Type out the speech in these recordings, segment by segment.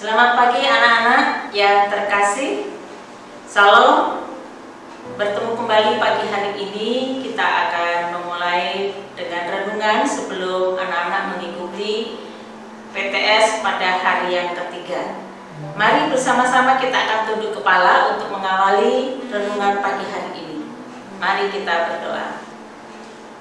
Selamat pagi anak-anak yang terkasih. Salam. Bertemu kembali pagi hari ini. Kita akan memulai dengan renungan sebelum anak-anak mengikuti PTS pada hari yang ketiga. Mari bersama-sama kita akan tunduk kepala untuk mengawali renungan pagi hari ini. Mari kita berdoa.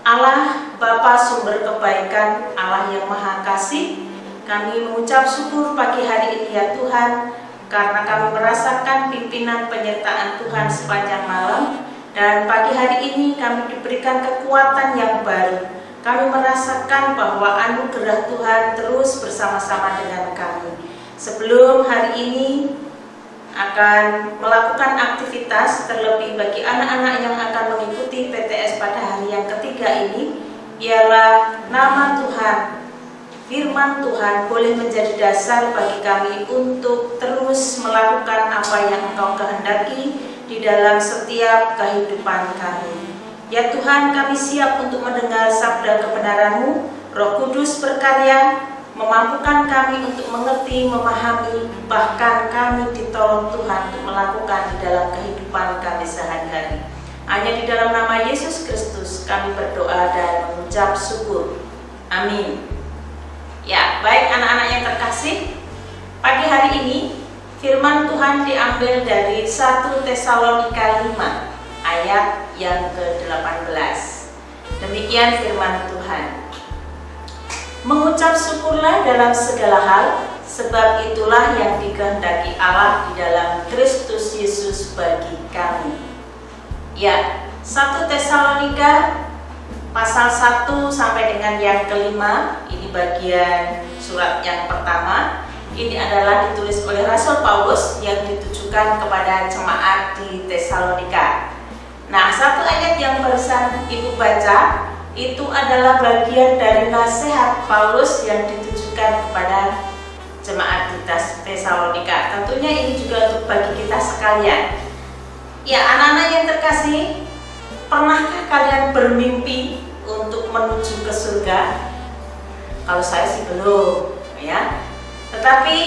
Allah Bapa sumber kebaikan, Allah yang maha kasih, kami mengucap syukur pagi hari ini ya Tuhan, karena kami merasakan pimpinan penyertaan Tuhan sepanjang malam, dan pagi hari ini kami diberikan kekuatan yang baru. Kami merasakan bahwa anugerah Tuhan terus bersama-sama dengan kami. Sebelum hari ini akan melakukan aktivitas, terlebih bagi anak-anak yang akan mengikuti PTS pada hari yang ketiga ini, ialah nama Tuhan, firman Tuhan boleh menjadi dasar bagi kami untuk terus melakukan apa yang Engkau kehendaki di dalam setiap kehidupan kami. Ya Tuhan, kami siap untuk mendengar sabda kebenaran-Mu. Roh Kudus berkarya, memampukan kami untuk mengerti, memahami, bahkan kami ditolong Tuhan untuk melakukan di dalam kehidupan kami sehari-hari. Hanya di dalam nama Yesus Kristus kami berdoa dan mengucap syukur. Amin. Ya, baik anak-anak yang terkasih, pagi hari ini firman Tuhan diambil dari 1 Tesalonika 5 ayat yang ke-18. Demikian firman Tuhan. Mengucap syukurlah dalam segala hal, sebab itulah yang dikehendaki Allah di dalam Kristus Yesus bagi kami. Ya, 1 Tesalonika pasal 1 sampai dengan yang kelima, ini bagian surat yang pertama. Ini adalah ditulis oleh Rasul Paulus yang ditujukan kepada jemaat di Tesalonika. Nah, satu ayat yang barusan Ibu baca, itu adalah bagian dari nasihat Paulus yang ditujukan kepada jemaat di Tesalonika. Tentunya ini juga untuk bagi kita sekalian. Ya, anak-anak yang terkasih, pernahkah kalian bermimpi untuk menuju ke surga? Kalau saya sih belum, ya. Tetapi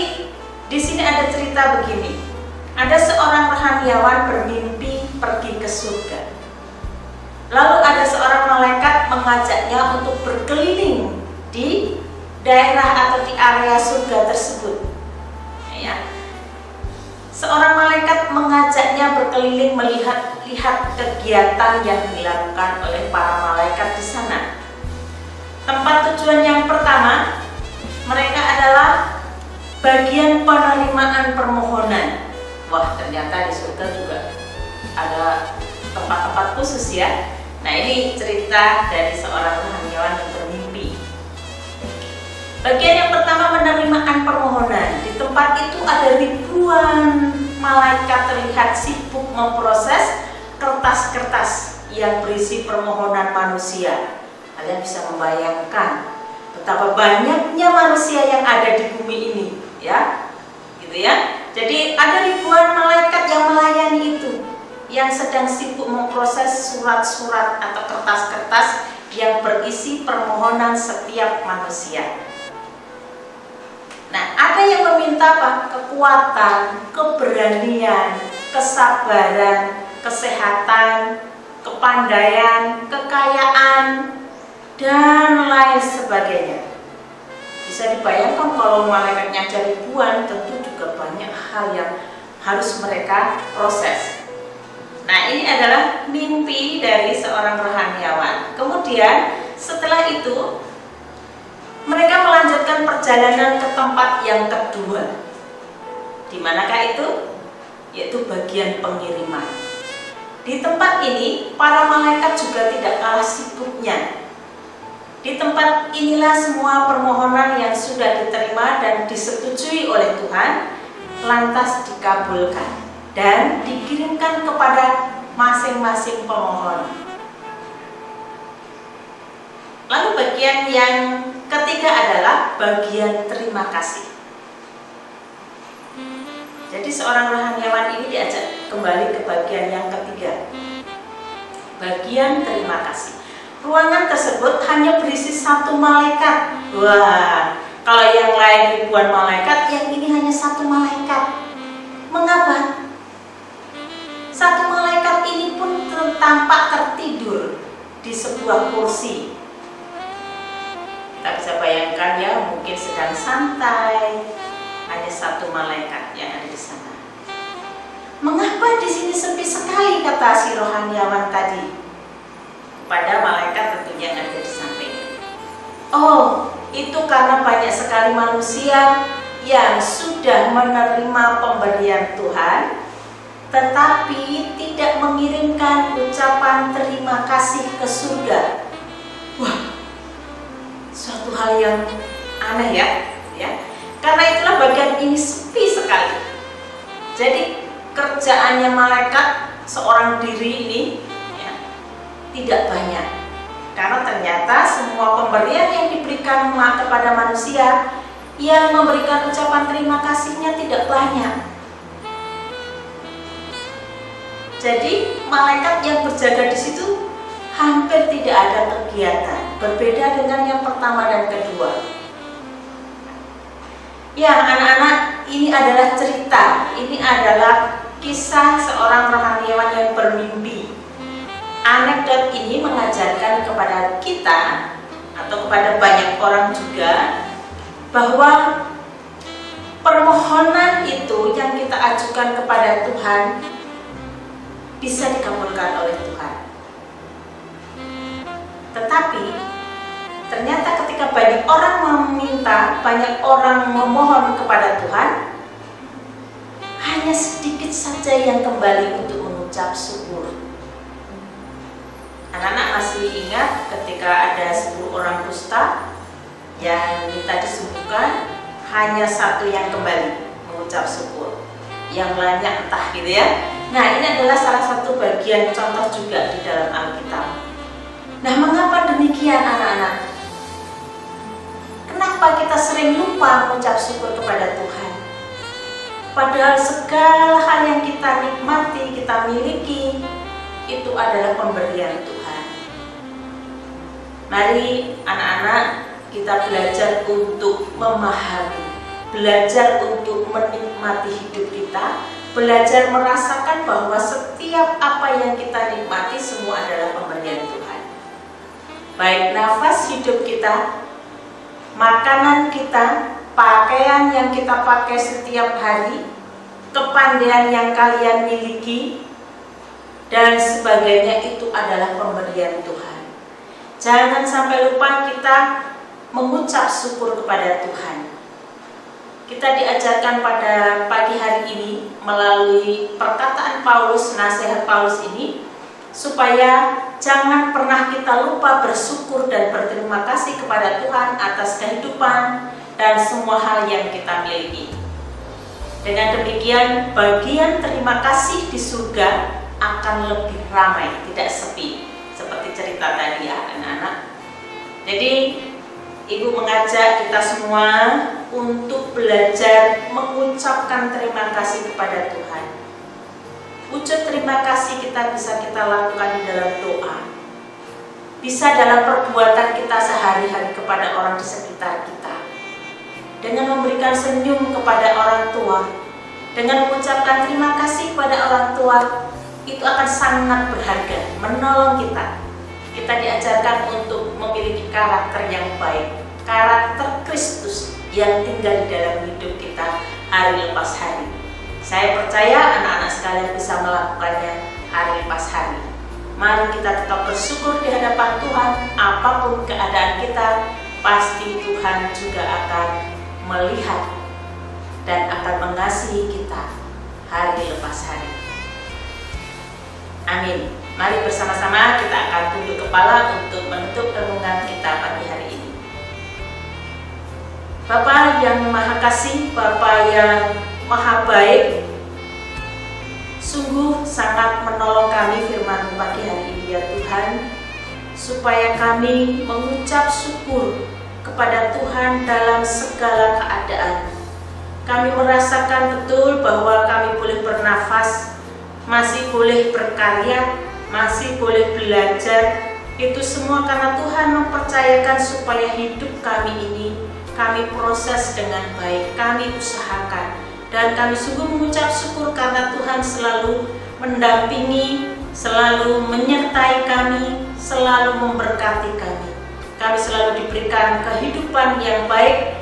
di sini ada cerita begini. Ada seorang rohaniawan bermimpi pergi ke surga. Lalu ada seorang malaikat mengajaknya untuk berkeliling di daerah atau di area surga tersebut. Ya. Seorang malaikat mengajaknya berkeliling melihat kegiatan yang dilakukan oleh para malaikat di sana. Tempat tujuan yang pertama, mereka adalah bagian penerimaan permohonan. Wah, ternyata di surga juga ada tempat-tempat khusus ya. Nah, ini cerita dari seorang rohaniawan yang bermimpi. Bagian yang pertama, penerimaan permohonan. Di tempat itu ada ribuan malaikat terlihat sibuk memproses kertas-kertas yang berisi permohonan manusia. Kalian bisa membayangkan betapa banyaknya manusia yang ada di bumi ini, ya, gitu ya. Jadi ada ribuan malaikat yang melayani itu, yang sedang sibuk memproses surat-surat atau kertas-kertas yang berisi permohonan setiap manusia. Nah, ada yang meminta apa? Kekuatan, keberanian, kesabaran, kesehatan, kepandaian, kekayaan, dan lain sebagainya. Bisa dibayangkan kalau malaikatnya ada ribuan, tentu juga banyak hal yang harus mereka proses. Nah, ini adalah mimpi dari seorang rohaniawan. Kemudian setelah itu mereka melanjutkan perjalanan ke tempat yang kedua. Di manakah itu? Yaitu bagian pengiriman. Di tempat ini para malaikat juga tidak kalah sibuknya. Di tempat inilah semua permohonan yang sudah diterima dan disetujui oleh Tuhan lantas dikabulkan dan dikirimkan kepada masing-masing pemohon. Lalu bagian yang ketiga adalah bagian terima kasih. Jadi seorang rohaniawan ini diajak kembali ke bagian yang ketiga, bagian terima kasih. Ruangan tersebut hanya berisi satu malaikat. Wah, Kalau yang lain ribuan malaikat, yang ini hanya satu malaikat. Mengapa? Satu malaikat ini pun tampak tertidur di sebuah kursi. Kita bisa bayangkan ya, mungkin sedang santai, hanya satu malaikat yang ada di sana. Mengapa di sini sepi sekali, kata si rohaniawan tadi kepada malaikat tentunya yang ada di samping. Oh, itu karena banyak sekali manusia yang sudah menerima pemberian Tuhan, tetapi tidak mengirimkan ucapan terima kasih ke surga. Wah, suatu hal yang aneh ya. Karena itulah bagian ini sepi sekali. Jadi kerjaannya malaikat seorang diri ini ya, tidak banyak. Karena ternyata semua pemberian yang diberikan kepada manusia, yang memberikan ucapan terima kasihnya tidak banyak. Jadi malaikat yang berjaga di situ hampir tidak ada kegiatan, berbeda dengan yang pertama dan kedua. Ya anak-anak, ini adalah cerita, ini adalah kisah seorang rohaniawan yang bermimpi. Anekdot ini mengajarkan kepada kita atau kepada banyak orang juga bahwa permohonan itu yang kita ajukan kepada Tuhan bisa dikabulkan oleh Tuhan. Tetapi ternyata ketika banyak orang meminta, banyak orang memohon kepada Tuhan, hanya sedikit saja yang kembali untuk mengucap syukur. Anak-anak masih ingat ketika ada 10 orang kusta yang minta disembuhkan, hanya satu yang kembali mengucap syukur, yang lainnya entah gitu ya. Nah, ini adalah salah satu bagian contoh juga di dalam Alkitab. Nah, mengapa demikian anak-anak? Kenapa kita sering lupa mengucap syukur kepada Tuhan? Padahal segala hal yang kita nikmati, kita miliki, itu adalah pemberian Tuhan. Mari anak-anak kita belajar untuk memahami, belajar untuk menikmati hidup kita, belajar merasakan bahwa setiap apa yang kita nikmati semua adalah pemberian Tuhan. Baik nafas hidup kita, makanan kita, pakaian yang kita pakai setiap hari, kepandaian yang kalian miliki, dan sebagainya itu adalah pemberian Tuhan. Jangan sampai lupa kita mengucap syukur kepada Tuhan. Kita diajarkan pada pagi hari ini melalui perkataan Paulus, nasihat Paulus ini, supaya jangan pernah kita lupa bersyukur dan berterima kasih kepada Tuhan atas kehidupan dan semua hal yang kita miliki. Dengan demikian, bagian terima kasih di surga akan lebih ramai, tidak sepi, seperti cerita tadi ya anak-anak. Jadi Ibu mengajak kita semua untuk belajar mengucapkan terima kasih kepada Tuhan. Wujud terima kasih kita bisa kita lakukan di dalam doa, bisa dalam perbuatan kita sehari-hari kepada orang di sekitar kita, dengan memberikan senyum kepada orang tua, dengan mengucapkan terima kasih kepada orang tua, itu akan sangat berharga, menolong kita. Kita diajarkan untuk memiliki karakter yang baik, karakter Kristus yang tinggal di dalam hidup kita hari lepas hari. Saya percaya anak-anak sekalian bisa melakukannya hari lepas hari. Mari kita tetap bersyukur di hadapan Tuhan, apapun keadaan kita, pasti Tuhan juga akan melihat dan akan mengasihi kita hari lepas hari. Amin. Mari bersama-sama kita akan tunduk kepala untuk menutup renungan kita pagi hari ini. Bapa yang Maha Kasih, Bapa yang Maha Baik, sungguh sangat menolong kami firman pagi hari ini ya Tuhan, supaya kami mengucap syukur kepada Tuhan dalam segala keadaan. Kami merasakan betul bahwa kami boleh bernafas, masih boleh berkarya, masih boleh belajar. Itu semua karena Tuhan mempercayakan supaya hidup kami ini kami proses dengan baik, kami usahakan, dan kami sungguh mengucap syukur karena Tuhan selalu mendampingi, selalu menyertai kami, selalu memberkati kami. Kami selalu diberikan kehidupan yang baik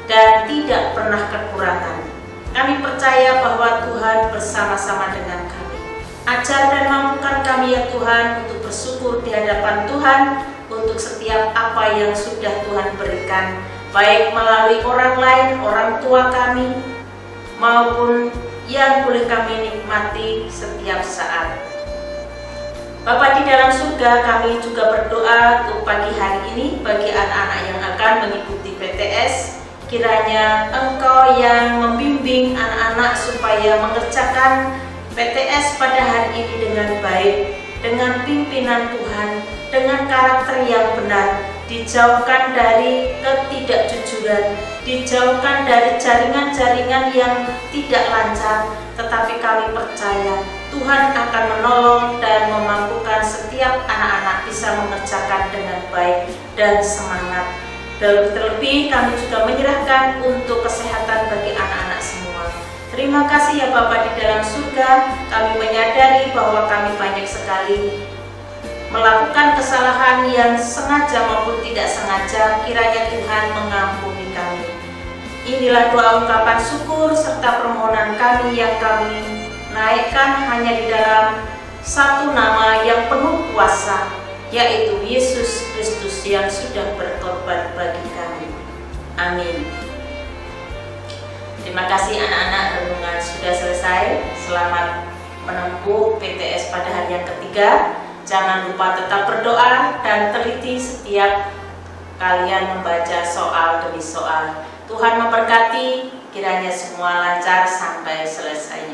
dan tidak pernah kekurangan. Kami percaya bahwa Tuhan bersama-sama dengan kami. Ajar dan mampukan kami ya Tuhan untuk bersyukur di hadapan Tuhan untuk setiap apa yang sudah Tuhan berikan, baik melalui orang lain, orang tua kami, maupun yang boleh kami nikmati setiap saat. Bapa di dalam surga, kami juga berdoa untuk pagi hari ini bagi anak-anak yang akan mengikuti PTS. Kiranya Engkau yang membimbing anak-anak supaya mengerjakan PTS pada hari ini dengan baik, dengan pimpinan Tuhan, dengan karakter yang benar, dijauhkan dari ketidakjujuran, dijauhkan dari jaringan-jaringan yang tidak lancar, tetapi kami percaya Tuhan akan menolong dan memampukan setiap anak-anak bisa mengerjakan dengan baik dan semangat. Dan terlebih kami juga menyerahkan untuk kesehatan bagi anak-anak semua. Terima kasih ya Bapa di dalam surga, kami menyadari bahwa kami banyak sekali melakukan kesalahan yang sengaja maupun tidak sengaja. Kiranya Tuhan mengampuni kami. Inilah doa ungkapan syukur serta permohonan kami yang kami naikkan hanya di dalam satu nama yang penuh kuasa, yaitu Yesus Kristus yang sudah berkorban bagi kami. Amin. Terima kasih anak-anak, renungan sudah selesai. Selamat menempuh PTS pada hari yang ketiga. Jangan lupa tetap berdoa dan teliti setiap kalian membaca soal demi soal. Tuhan memberkati, kiranya semua lancar sampai selesai.